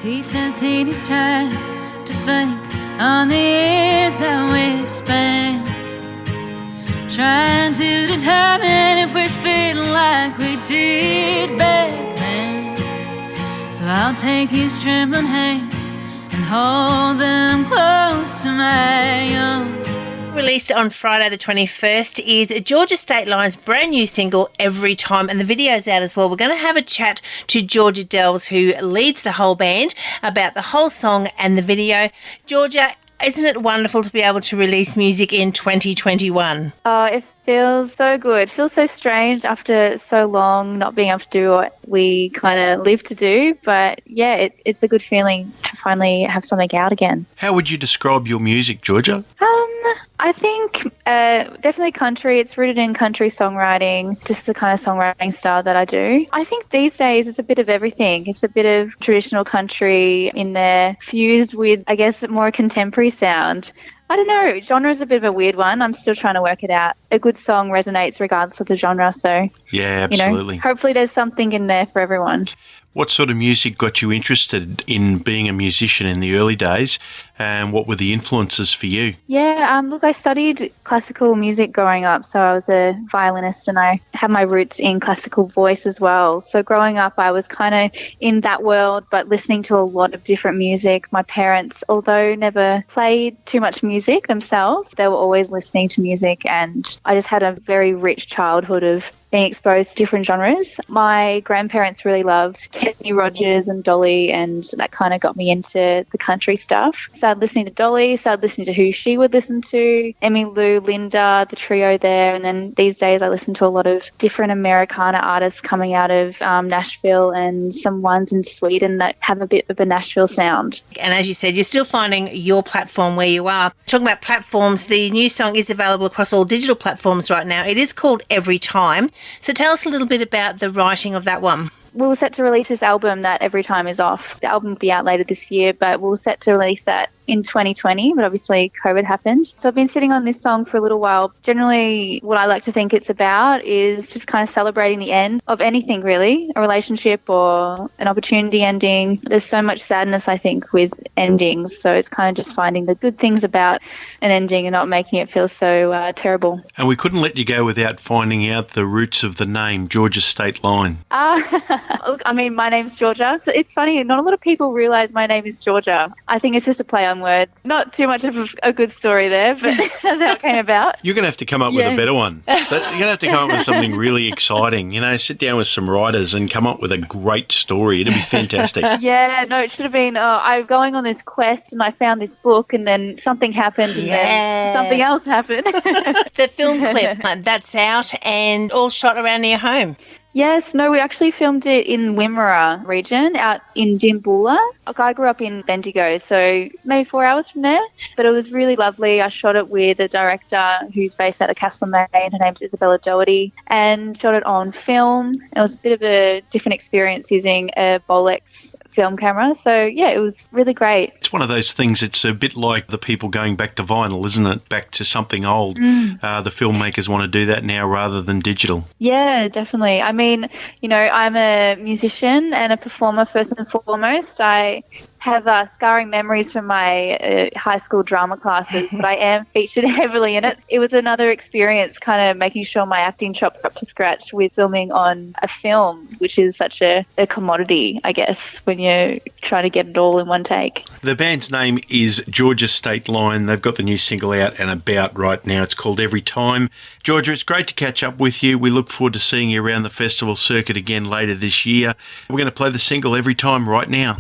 He says he needs time to think on the years that we've spent, trying to determine if we feel like we did back then. So I'll take his trembling hands and hold them close to my own. Released on Friday the 21st is Georgia State Line's brand new single, Every Time, and the video's out as well. We're going to have a chat to Georgia Delves, who leads the whole band, about the whole song and the video. Georgia, isn't it wonderful to be able to release music in 2021? Oh, it feels so good. It feels so strange after so long not being able to do what we kind of live to do. But yeah, it's a good feeling to finally have something out again. How would you describe your music, Georgia? I think definitely country. It's rooted in country songwriting, just the kind of songwriting style that I do. I think these days it's a bit of everything. It's a bit of traditional country in there, fused with, I guess, more contemporary sound. I don't know. Genre is a bit of a weird one. I'm still trying to work it out. A good song resonates regardless of the genre. So, yeah, absolutely. Hopefully there's something in there for everyone. What sort of music got you interested in being a musician in the early days, and what were the influences for you? Yeah, look, I studied classical music growing up, so I was a violinist and I have my roots in classical voice as well. So growing up, I was kind of in that world, but listening to a lot of different music. My parents, although never played too much music themselves, they were always listening to music, and I just had a very rich childhood of being exposed to different genres. My grandparents really loved Kenny Rogers and Dolly, and that kind of got me into the country stuff. Started listening to Dolly, started listening to who she would listen to, Emmylou, Linda, the trio there, and then these days I listen to a lot of different Americana artists coming out of Nashville and some ones in Sweden that have a bit of a Nashville sound. And as you said, you're still finding your platform where you are. Talking about platforms, the new song is available across all digital platforms right now. It is called Every Time. So tell us a little bit about the writing of that one. We were set to release this album that Every Time is off. The album will be out later this year, but we were set to release that in 2020, but obviously COVID happened. So I've been sitting on this song for a little while. Generally, what I like to think it's about is just kind of celebrating the end of anything, really, a relationship or an opportunity ending. There's so much sadness, I think, with endings. So it's kind of just finding the good things about an ending and not making it feel so terrible. And we couldn't let you go without finding out the roots of the name, Georgia State Line. Look, I mean, my name's Georgia. It's funny, not a lot of people realise my name is Georgia. I think it's just a play on words. Not too much of a good story there, but that's how it came about. You're going to have to come up with a better one. You're going to have to come up with something really exciting. Sit down with some writers and come up with a great story. It'd be fantastic. Yeah, no, it should have been, I'm going on this quest and I found this book and then something happened and then something else happened. The film clip, that's out and all shot around near home. Yes, no, we actually filmed it in Wimmera region out in Dimboola. I grew up in Bendigo, so maybe 4 hours from there. But it was really lovely. I shot it with a director who's based out of Castlemaine. Her name's Isabella Doherty, and shot it on film. It was a bit of a different experience using a Bolex film camera. So, yeah, it was really great. It's one of those things, it's a bit like the people going back to vinyl, isn't it? Back to something old. The filmmakers want to do that now rather than digital. Yeah, definitely. I mean, I'm a musician and a performer first and foremost. I have scarring memories from my high school drama classes, but I am featured heavily in it. It was another experience kind of making sure my acting chops up to scratch with filming on a film, which is such a commodity, I guess, when you're trying to get it all in one take. The band's name is Georgia State Line. They've got the new single out and about right now. It's called Every Time. Georgia, it's great to catch up with you. We look forward to seeing you around the festival circuit again later this year. We're going to play the single Every Time right now.